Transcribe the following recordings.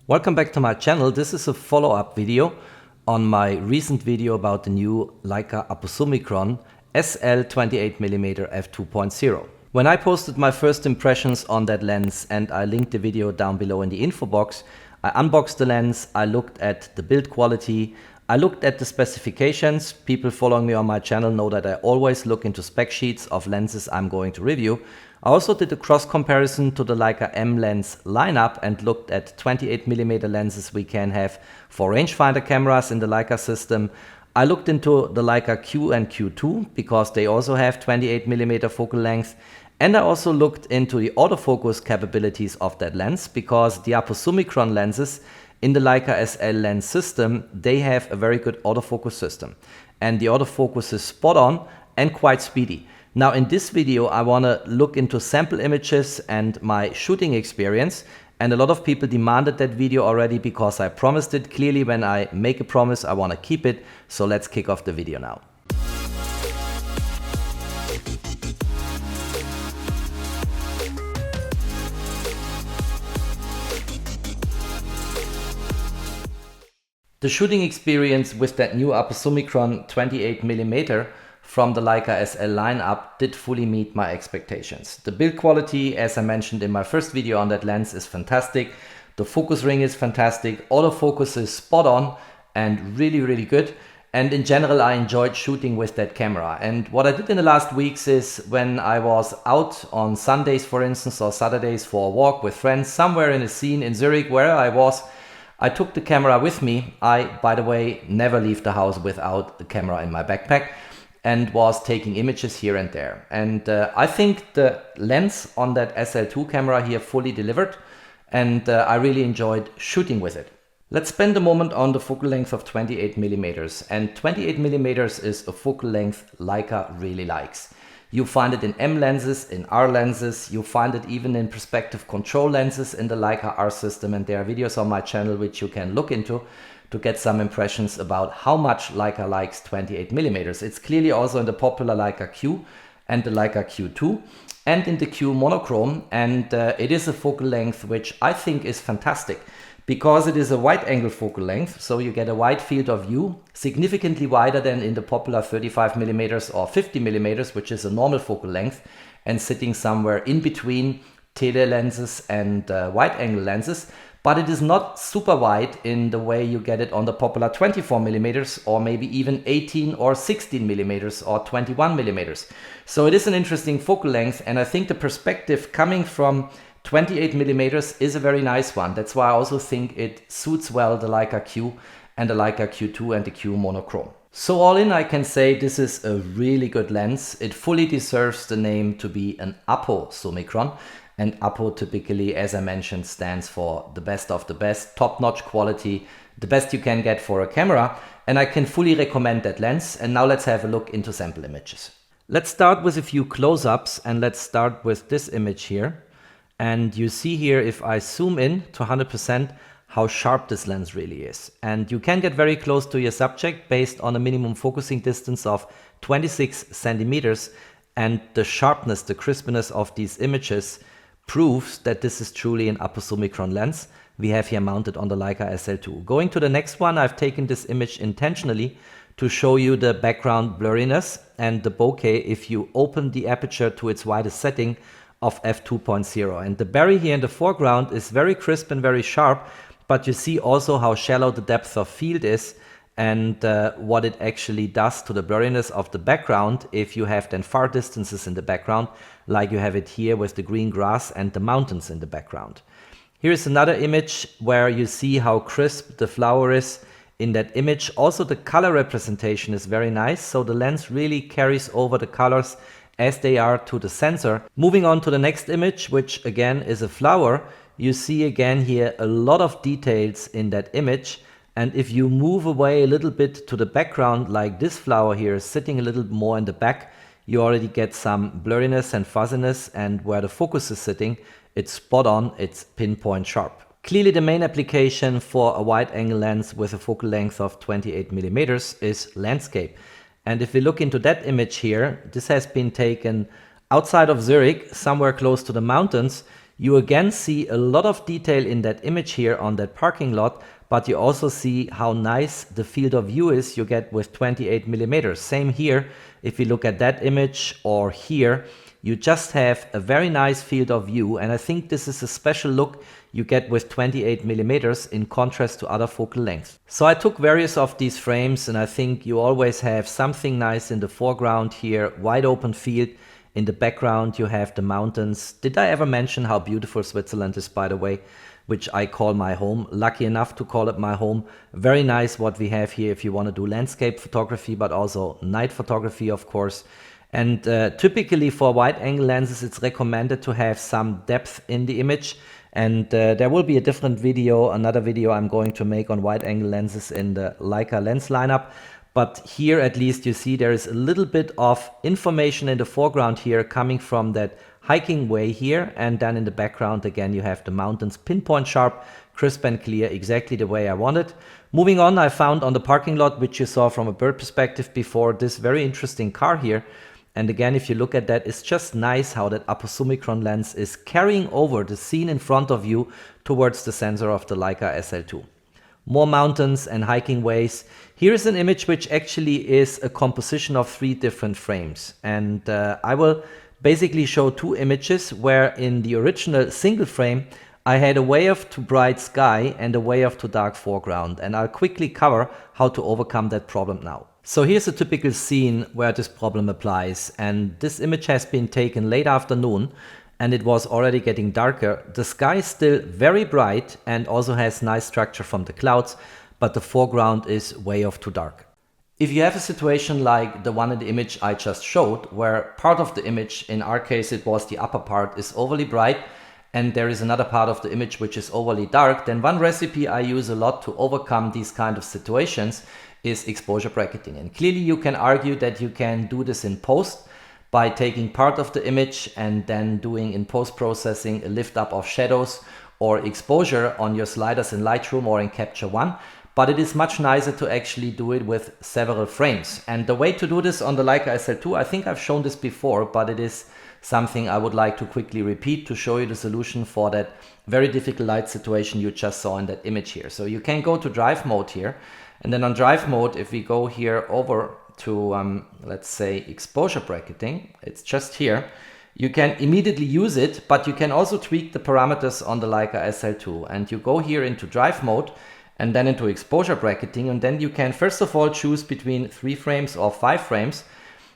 Welcome back to my channel. This is a follow-up video on my recent video about the new LEICA APO-Summicron-SL 28mm f2.0. When I posted my first impressions on that lens, and I linked the video down below in the info box, I unboxed the lens, I looked at the build quality, I looked at the specifications. People following me on my channel know that I always look into spec sheets of lenses I'm going to review. I also did a cross comparison to the LEICA M lens lineup and looked at 28mm lenses we can have for rangefinder cameras in the LEICA system. I looked into the LEICA Q and Q2 because they also have 28mm focal length. And I also looked into the autofocus capabilities of that lens because the APO-Summicron lenses in the LEICA SL lens system, they have a very good autofocus system. And the autofocus is spot on and quite speedy. Now in this video, I want to look into sample images and my shooting experience. And a lot of people demanded that video already because I promised it. Clearly, when I make a promise, I want to keep it. So let's kick off the video now. The shooting experience with that new APO-Summicron 28mm from the LEICA SL lineup did fully meet my expectations. The build quality, as I mentioned in my first video on that lens, is fantastic. The focus ring is fantastic. Autofocus is spot on and really good. And in general, I enjoyed shooting with that camera. And what I did in the last weeks is when I was out on Sundays, for instance, or Saturdays for a walk with friends somewhere in a scene in Zurich, where I took the camera with me. I, by the way, never leave the house without the camera in my backpack, and was taking images here and there. And I think the lens on that SL2 camera here fully delivered, and I really enjoyed shooting with it. Let's spend a moment on the focal length of 28mm. And 28mm is a focal length LEICA really likes. You find it in M lenses, in R lenses, you find it even in perspective control lenses in the LEICA R system, and there are videos on my channel which you can look into to get some impressions about how much LEICA likes 28mm. It's clearly also in the popular LEICA Q and the LEICA Q2 and in the Q monochrome, and it is a focal length which I think is fantastic because it is a wide angle focal length, so you get a wide field of view, significantly wider than in the popular 35mm or 50mm, which is a normal focal length, and sitting somewhere in between tele lenses and wide angle lenses. But it is not super wide in the way you get it on the popular 24mm or maybe even 18 or 16mm or 21mm. So it is an interesting focal length, and I think the perspective coming from 28mm is a very nice one. That's why I also think it suits well the LEICA Q and the LEICA Q2 and the Q monochrome. So all in, I can say this is a really good lens. It fully deserves the name to be an APO-Summicron. And APO typically, as I mentioned, stands for the best of the best, top-notch quality, the best you can get for a camera. And I can fully recommend that lens. And now let's have a look into sample images. Let's start with a few close-ups, and let's start with this image here. And you see here, if I zoom in to 100%, how sharp this lens really is. And you can get very close to your subject based on a minimum focusing distance of 26 centimeters. And the sharpness, the crispness of these images proves that this is truly an APO-Summicron lens we have here mounted on the LEICA SL2. Going to the next one, I've taken this image intentionally to show you the background blurriness and the bokeh if you open the aperture to its widest setting of f2.0. And the berry here in the foreground is very crisp and very sharp, but you see also how shallow the depth of field is and what it actually does to the blurriness of the background if you have then far distances in the background, like you have it here with the green grass and the mountains in the background. Here is another image where you see how crisp the flower is in that image. Also the color representation is very nice, so the lens really carries over the colors as they are to the sensor. Moving on to the next image, which again is a flower, you see again here a lot of details in that image. And if you move away a little bit to the background, like this flower here is sitting a little more in the back, you already get some blurriness and fuzziness, and where the focus is sitting, it's spot on, it's pinpoint sharp. Clearly the main application for a wide angle lens with a focal length of 28mm is landscape. And if we look into that image here, this has been taken outside of Zurich, somewhere close to the mountains. You again see a lot of detail in that image here on that parking lot, but you also see how nice the field of view is you get with 28mm. Same here, if you look at that image or here, you just have a very nice field of view, and I think this is a special look you get with 28mm in contrast to other focal lengths. So I took various of these frames, and I think you always have something nice in the foreground here, wide open field. In the background you have the mountains. Did I ever mention how beautiful Switzerland is, by the way, which I call my home? Lucky enough to call it my home. Very nice what we have here if you want to do landscape photography, but also night photography, of course. And typically for wide angle lenses it's recommended to have some depth in the image, and there will be a different video, another video I'm going to make on wide angle lenses in the Leica lens lineup. But here at least you see there is a little bit of information in the foreground here coming from that hiking way here, and then in the background again you have the mountains, pinpoint sharp, crisp and clear, exactly the way I wanted. Moving on, I found on the parking lot, which you saw from a bird perspective before, this very interesting car here. And again, if you look at that, it's just nice how that APO-Summicron lens is carrying over the scene in front of you towards the sensor of the Leica SL2. More mountains and hiking ways. Here is an image which actually is a composition of 3 different frames. And I will basically show 2 images where in the original single frame I had a way of too bright sky and a way of too dark foreground. And I'll quickly cover how to overcome that problem now. So here's a typical scene where this problem applies, and this image has been taken late afternoon and it was already getting darker. The sky is still very bright and also has nice structure from the clouds, but the foreground is way off too dark. If you have a situation like the one in the image I just showed, where part of the image, in our case it was the upper part, is overly bright and there is another part of the image which is overly dark, then one recipe I use a lot to overcome these kind of situations is exposure bracketing. And clearly you can argue that you can do this in post by taking part of the image and then doing in post-processing a lift up of shadows or exposure on your sliders in Lightroom or in Capture One. But it is much nicer to actually do it with several frames. And the way to do this on the Leica SL2, I think I've shown this before, but it is something I would like to quickly repeat to show you the solution for that very difficult light situation you just saw in that image here. So you can go to drive mode here. And then on drive mode, if we go here over to, let's say, exposure bracketing, it's just here, you can immediately use it, but you can also tweak the parameters on the Leica SL2. And you go here into drive mode and then into exposure bracketing, and then you can first of all choose between 3 frames or 5 frames.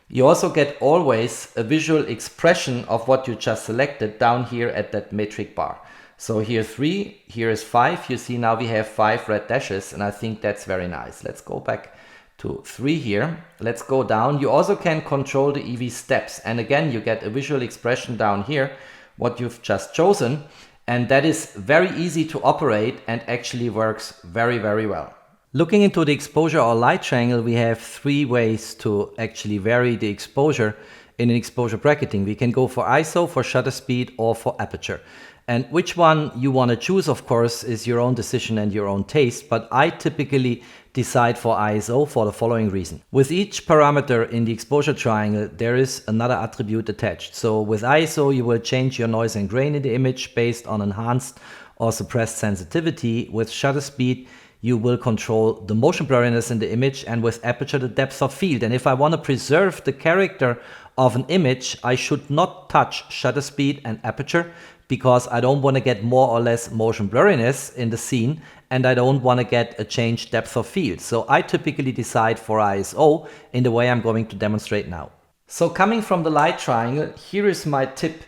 You also get always a visual expression of what you just selected down here at that metric bar. So here 3, here is 5. You see now we have 5 red dashes, and I think that's very nice. Let's go back to 3 here. Let's go down. You also can control the EV steps, and again you get a visual expression down here what you've just chosen, and that is very easy to operate and actually works very, very well. Looking into the exposure or light triangle, we have 3 ways to actually vary the exposure in an exposure bracketing. We can go for ISO, for shutter speed, or for aperture. And which one you want to choose, of course, is your own decision and your own taste, but I typically decide for ISO for the following reason. With each parameter in the exposure triangle, there is another attribute attached. So with ISO, you will change your noise and grain in the image based on enhanced or suppressed sensitivity. With shutter speed, you will control the motion blurriness in the image, and with aperture, the depth of field. And if I want to preserve the character of an image, I should not touch shutter speed and aperture, because I don't want to get more or less motion blurriness in the scene, and I don't want to get a changed depth of field. So I typically decide for ISO in the way I'm going to demonstrate now. So coming from the light triangle, here is my tip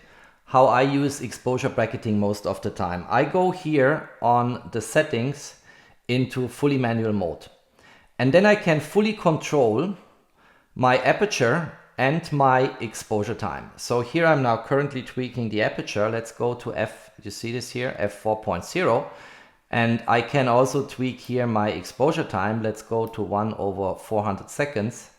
how I use exposure bracketing most of the time. I go here on the settings into fully manual mode, and then I can fully control my aperture and my exposure time. So here I'm now currently tweaking the aperture. Let's go to you see this here, f4.0. And I can also tweak here my exposure time. Let's go to 1/400 seconds.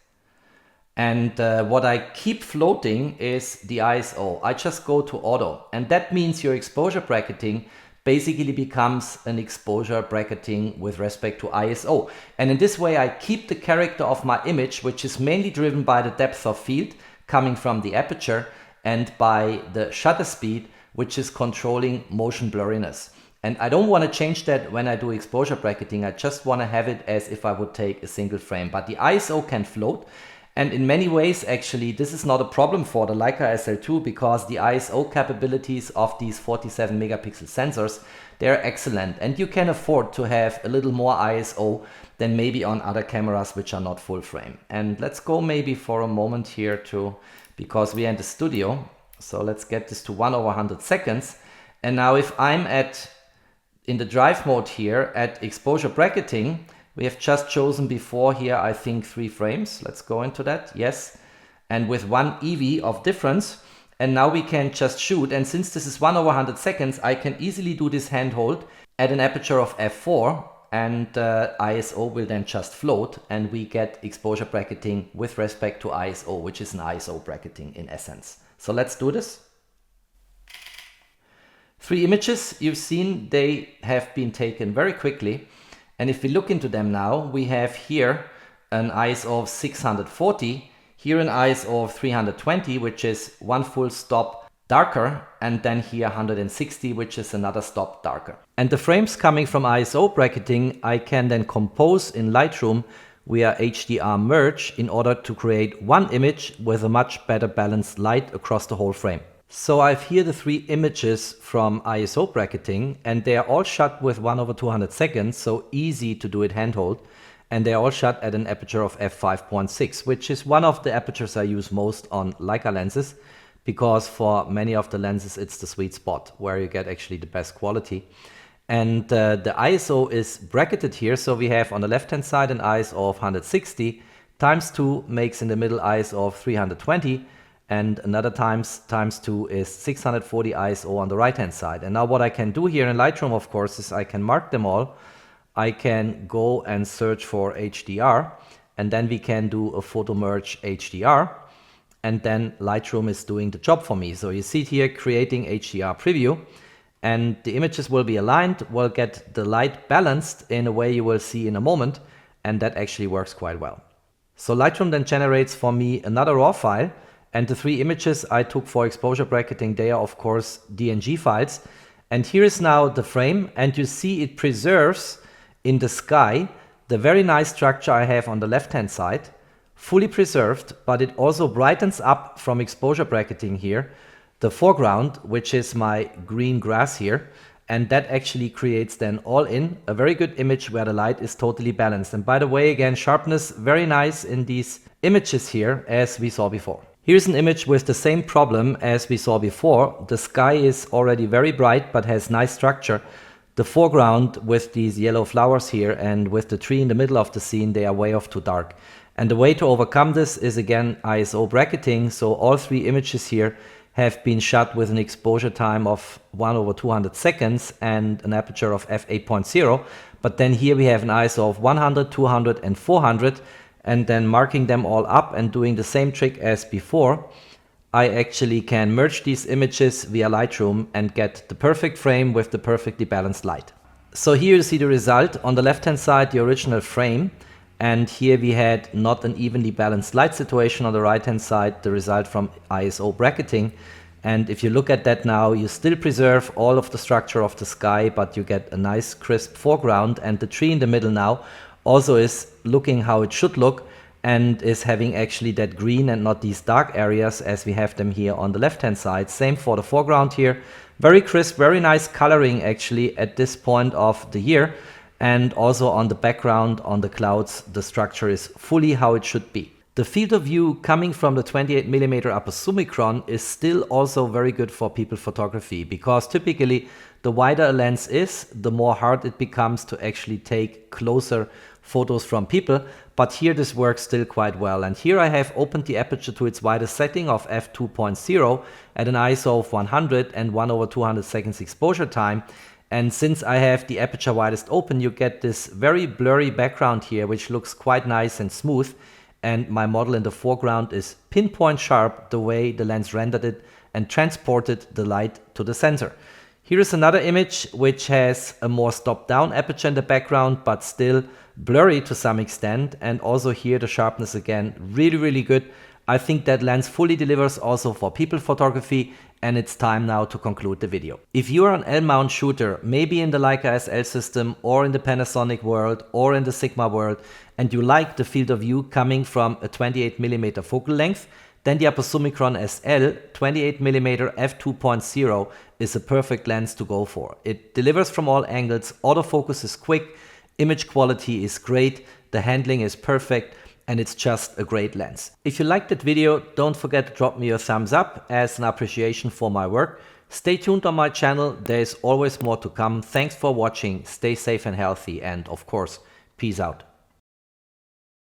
And what I keep floating is the ISO. I just go to auto. And that means your exposure bracketing basically becomes an exposure bracketing with respect to ISO. And in this way, I keep the character of my image, which is mainly driven by the depth of field coming from the aperture and by the shutter speed, which is controlling motion blurriness. And I don't want to change that when I do exposure bracketing. I just want to have it as if I would take a single frame. But the ISO can float. And in many ways, actually, this is not a problem for the LEICA SL2 because the ISO capabilities of these 47 megapixel sensors, they're excellent. And you can afford to have a little more ISO than maybe on other cameras which are not full frame. And let's go maybe for a moment here to, because we are in the studio. So let's get this to 1/100 seconds. And now if I'm in the drive mode here at exposure bracketing, we have just chosen before here, I think 3 frames. Let's go into that. Yes. And with 1 EV of difference. And now we can just shoot. And since this is 1/100 seconds, I can easily do this handhold at an aperture of f4. And ISO will then just float. And we get exposure bracketing with respect to ISO, which is an ISO bracketing in essence. So let's do this. 3 images you've seen, they have been taken very quickly. And if we look into them now, we have here an ISO of 640, here an ISO of 320, which is 1 full stop darker, and then here 160, which is another stop darker. And the frames coming from ISO bracketing, I can then compose in Lightroom via HDR merge in order to create 1 image with a much better balanced light across the whole frame. So I've here the 3 images from ISO bracketing, and they are all shot with 1/200 seconds, so easy to do it handhold. And they are all shot at an aperture of f5.6, which is one of the apertures I use most on LEICA lenses, because for many of the lenses it's the sweet spot where you get actually the best quality. And the ISO is bracketed here, so we have on the left hand side an ISO of 160, times 2 makes in the middle ISO of 320, and another times 2 is 640 ISO on the right hand side. And now what I can do here in Lightroom, of course, is I can mark them all. I can go and search for HDR, and then we can do a photo merge HDR, and then Lightroom is doing the job for me. So you see it here, creating HDR preview, and the images will be aligned, will get the light balanced in a way you will see in a moment, and that actually works quite well. So Lightroom then generates for me another RAW file. And the 3 images I took for exposure bracketing, they are of course DNG files. And here is now the frame, and you see it preserves in the sky the very nice structure I have on the left hand side, fully preserved, but it also brightens up from exposure bracketing here the foreground, which is my green grass here. And that actually creates then all in a very good image where the light is totally balanced. And by the way, again, sharpness, very nice in these images here as we saw before. Here's an image with the same problem as we saw before. The sky is already very bright but has nice structure. The foreground with these yellow flowers here and with the tree in the middle of the scene, they are way off too dark. And the way to overcome this is again ISO bracketing. So all 3 images here have been shot with an exposure time of 1/200 seconds and an aperture of f8.0. But then here we have an ISO of 100, 200 and 400. And then marking them all up and doing the same trick as before, I actually can merge these images via Lightroom and get the perfect frame with the perfectly balanced light. So here you see the result. On the left hand side, the original frame, and here we had not an evenly balanced light situation. On the right hand side, the result from ISO bracketing. And if you look at that now, you still preserve all of the structure of the sky, but you get a nice crisp foreground, and the tree in the middle now also is looking how it should look and is having actually that green and not these dark areas as we have them here on the left hand side. Same for the foreground here. Very crisp, very nice coloring actually at this point of the year. And also on the background, on the clouds, the structure is fully how it should be. The field of view coming from the 28mm APO-Summicron is still also very good for people photography, because typically the wider a lens is, the more hard it becomes to actually take closer photos from people. But here this works still quite well. And here I have opened the aperture to its widest setting of f2.0 at an ISO of 100 and 1/200 seconds exposure time. And since I have the aperture widest open, you get this very blurry background here, which looks quite nice and smooth. And my model in the foreground is pinpoint sharp the way the lens rendered it and transported the light to the sensor. Here is another image which has a more stopped down aperture in the background, but still blurry to some extent. And also here the sharpness again, really, really good. I think that lens fully delivers also for people photography and it's time now to conclude the video. If you're an L-mount shooter, maybe in the Leica SL system or in the Panasonic world or in the Sigma world, and you like the field of view coming from a 28mm focal length, then the APO-Summicron-SL 28mm f2.0 is a perfect lens to go for. It delivers from all angles, autofocus is quick, image quality is great, the handling is perfect, and it's just a great lens. If you liked that video, don't forget to drop me a thumbs up as an appreciation for my work. Stay tuned on my channel, there is always more to come. Thanks for watching, stay safe and healthy, and of course, peace out.